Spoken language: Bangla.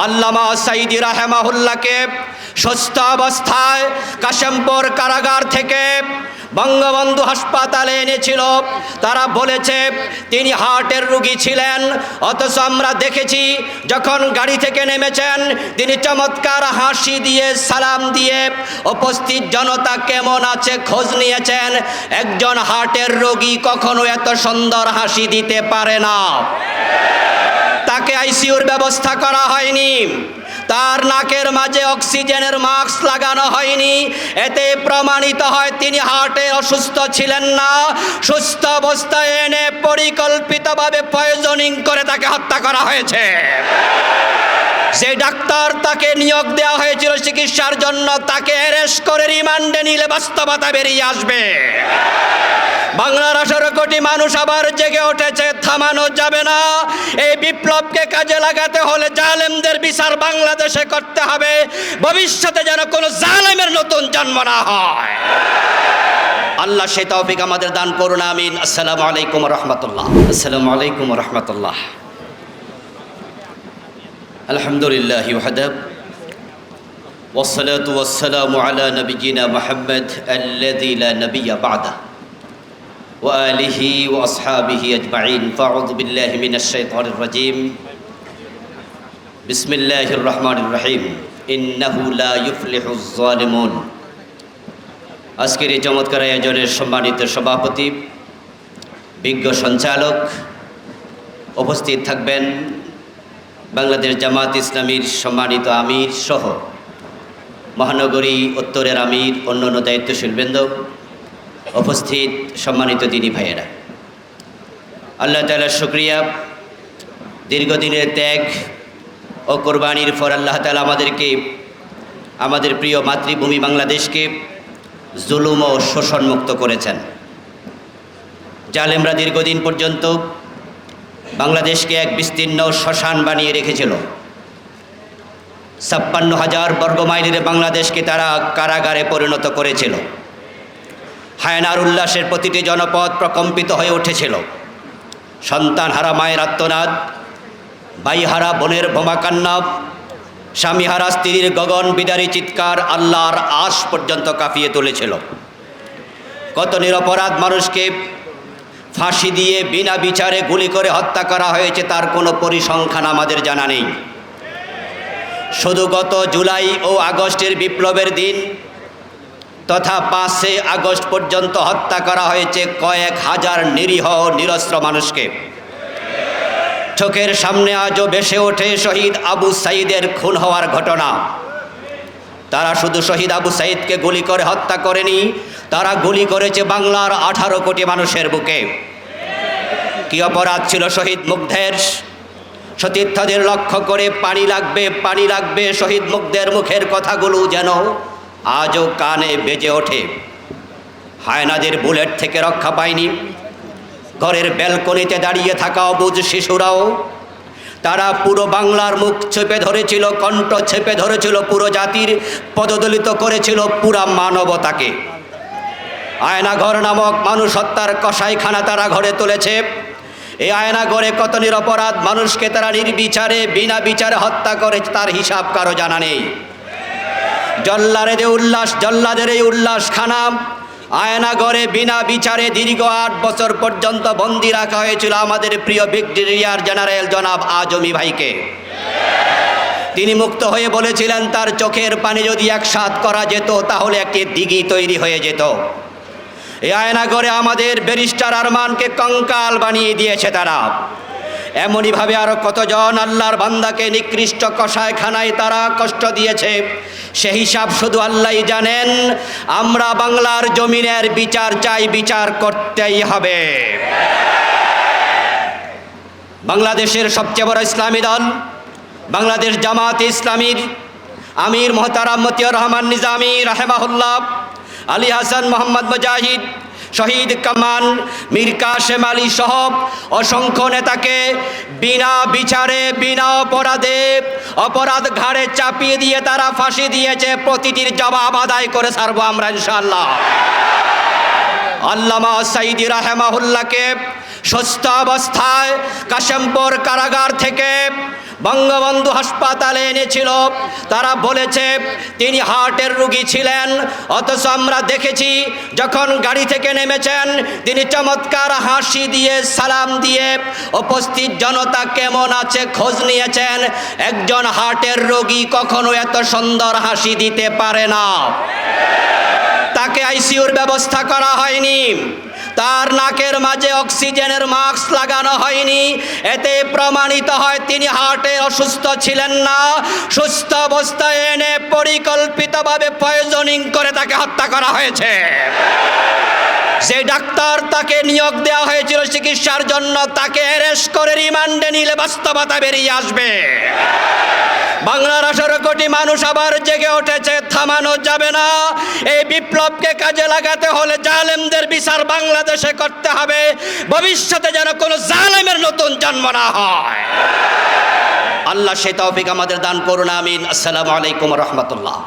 আল্লামা সাঈদী রাহিমাহুল্লাহকে সুস্থ অবস্থায় কাশেমপুর কারাগার থেকে বঙ্গবন্ধু হাসপাতালে এনেছিল। তারা বলেছে তিনি হার্টের রোগী ছিলেন, অথচ আমরা দেখেছি যখন গাড়ি থেকে নেমেছেন তিনি চমৎকার হাসি দিয়ে সালাম দিয়ে উপস্থিত জনতা কেমন আছে খোঁজ নিয়েছেন। একজন হার্টের রোগী কখনো এত সুন্দর হাসি দিতে পারে না। তাকে আইসিইউর ব্যবস্থা করা হয়নি, তার নাকের মাঝে অক্সিজেনের মাস্ক লাগানো হয়নি। এতে প্রমাণিত হয় তিনি হার্টে অসুস্থ ছিলেন না। সুস্থ অবস্থায় এনে পরিকল্পিতভাবে পয়জনিং করে তাকে হত্যা করা হয়েছে। যে ডাক্তার তাকে নিয়োগ দেওয়া হয়েছিল চিকিৎসার জন্য, তাকে অ্যারেস্ট করে রিমান্ডে নিলে বাস্তবতা বেরিয়ে আসবে। বাংলার 18 কোটি মানুষ আবার জেগে উঠেছে, থামানো যাবে না। এই বিপ্লবকে কাজে লাগাতে হলে জালেমদের বিচার বাংলাদেশে করতে হবে, ভবিষ্যতে যেন কোনো জালেমের নতুন জন্ম না হয়। আল্লাহ সেই তৌফিক আমাদের দান করুন, আমিন। আসসালামু আলাইকুম ওয়া রাহমাতুল্লাহ। আসসালামু আলাইকুম ওয়া রাহমাতুল্লাহ। আলহামদুলিল্লাহি ওয়াহদাহু ওয়াসসালাতু ওয়াসসালামু আলা নাবিয়িনা মুহাম্মদ আল্লাযী লা নাবিয়্যা বা'দাহু وآله وأصحابه أجمعين فأعوذ بالله من الشيطان الرجيم بسم الله الرحمن الرحيم إنه لا يفلح الظالمون। আজকের এই চমৎকার আয়োজনের সম্মানিত সভাপতি, বিজ্ঞ সঞ্চালক, উপস্থিত থাকবেন বাংলাদেশ জামাত ইসলামীর সম্মানিত আমির সহ মহানগরী উত্তরের আমির, অন্যান্য দায়িত্বশীল বৃন্দ, উপস্থিত সম্মানিত দিনী ভাইয়েরা, আল্লাহ তাআলার শুকরিয়া। দীর্ঘদিনের ত্যাগ ও কোরবানির পর আল্লাহ তাআলা আমাদেরকে, আমাদের প্রিয় মাতৃভূমি বাংলাদেশকে জুলুম ও শোষণ মুক্ত করেছেন। জালেমরা দীর্ঘদিন পর্যন্ত বাংলাদেশকে এক বিস্তীর্ণ শ্মশান বানিয়ে রেখেছিল। ৫৬,০০০ বর্গমাইলের বাংলাদেশকে তারা কারাগারে পরিণত করেছিল। হায়নার উল্লাসের প্রতিটি জনপদ প্রকম্পিত হয়ে উঠেছিল। সন্তানহারা মায়ের আর্তনাদ, ভাইহারা বোনের বোমাকান্না, স্বামীহারা স্ত্রীর গগন বিদারী চিৎকার আল্লাহর আশ পর্যন্ত কাঁপিয়ে তুলেছিল। কত নিরপরাধ মানুষকে ফাঁসি দিয়ে বিনা বিচারে গুলি করে হত্যা করা হয়েছে তার কোনো পরিসংখ্যান আমাদের জানা নেই। শুধু গত জুলাই ও আগস্টের বিপ্লবের দিন তথা 5 আগস্ট পর্যন্ত হত্যা করা হয়েছে কয়েক হাজার নিরীহ নিরস্ত্র মানুষকে। চোখের সামনে আজও ভেসে ওঠে শহীদ আবু সাঈদের খুন হওয়ার ঘটনা। তারা শুধু শহীদ আবু সাঈদকে গুলি করে হত্যা করেনি, তারা গুলি করেছে বাংলার 18 কোটি মানুষের বুকে। কি অপরাধ ছিল শহীদ মুগ্ধের? সতীর্থদের লক্ষ্য করে পানি লাগবে, পানি লাগবে, শহীদ মুগ্ধের মুখের কথাগুলো যেন আজও কানে বেজে ওঠে। হায়নাদের বুলেট থেকে রক্ষা পায়নি। ঘরের ব্যালকনিতে দাঁড়িয়ে থাকা অবুঝ শিশুরাও, তারা পুরো বাংলার মুখ চেপে ধরেছিল, কণ্ঠ চেপে ধরেছিল, পুরো জাতির পদদলিত করেছিল পুরা মানবতাকে। আয়নাঘর নামক মানুষ হত্যার কসাইখানা তারা ঘরে তুলেছে। এই আয়নাঘরে কত নিরপরাধ মানুষকে তারা নির্বিচারে বিনা বিচারে হত্যা করে, তার হিসাব কারো জানা নেই। জল্লাদের এই উল্লাসখানা আয়নাঘরে বিনা বিচারে দীর্ঘ 8 বছর পর্যন্ত বন্দী রাখা হয়েছিল আমাদের প্রিয় ব্রিগেডিয়ার জেনারেল জনাব আজমি ভাইকে। তিনি মুক্ত হয়ে বলেছিলেন তার চোখের পানি যদি একসাথ করা যেত তাহলে একটি দিঘি তৈরি হয়ে যেত। এই আয়নাঘরে আমাদের ব্যারিস্টার আরমানকে কঙ্কাল বানিয়ে দিয়েছে তারা। এমনইভাবে আরও কতজন আল্লাহর বান্দাকে নিকৃষ্ট কসাইখানায় তারা কষ্ট দিয়েছে, সে হিসাব শুধু আল্লাহই জানেন। আমরা বাংলার জমিনের বিচার চাই, বিচার করতেই হবে। বাংলাদেশের সবচেয়ে বড় ইসলামী দল বাংলাদেশ জামাত ইসলামীর আমির মোহতারাম মতিউর রহমান নিজামী রাহিমাহুল্লাহ, আলী হাসান মোহাম্মদ মুজাহিদ, শহীদ কামাল, মীর কাসেম আলী সহ অসংখ্য নেতাকে বিনা বিচারে বিনা অপরাধে অপরাধ ঘাড়ে চাপিয়ে দিয়ে তারা ফাঁসি দিয়েছে। প্রতিটির জবাব আদায় করে ছাড়বো আমরা ইনশাআল্লাহ। আল্লামা সাঈদী রাহিমাহুল্লাহকে সুস্থ অবস্থায় কাশেমপুর কারাগার থেকে বঙ্গবন্ধু হাসপাতালে এনেছিল, তারা বলেছে তিনি হার্টের রোগী ছিলেন। অথচ আমরা দেখেছি যখন গাড়ি থেকে নেমেছেন তিনি চমৎকার হাসি দিয়ে সালাম দিয়ে উপস্থিত জনতা কেমন আছে খোঁজ নিয়েছেন। একজন হার্টের রোগী কখনো এত সুন্দর হাসি দিতে পারে না। তাকে আইসিইউর ব্যবস্থা করা হয়নি, তার নাকের মাঝে অক্সিজেনের মাস্ক লাগানো হয়নি। এতে প্রমাণিত হয় তিনি হার্টে অসুস্থ ছিলেন না। সুস্থ অবস্থায় এনে পরিকল্পিতভাবে পয়জনিং করে তাকে হত্যা করা হয়েছে। যে ডাক্তার তাকে নিয়োগ দেওয়া হয়েছিল চিকিৎসার জন্য, তাকে অ্যারেস্ট করে রিমান্ডে নিলে বাস্তবতা বেরিয়ে আসবে। বাংলার 18 কোটি মানুষ আবার জেগে উঠেছে, থামানো যাবে না। এই বিপ্লবকে কাজে লাগাতে হলে জালেমদের বিচার বাংলাদেশে করতে হবে, ভবিষ্যতে যেন কোনো জালেমের নতুন জন্ম না হয়। আল্লাহ সে তৌফিক আমাদের দান করুন, আমিন। আসসালামু আলাইকুম ওয়া রাহমাতুল্লাহ।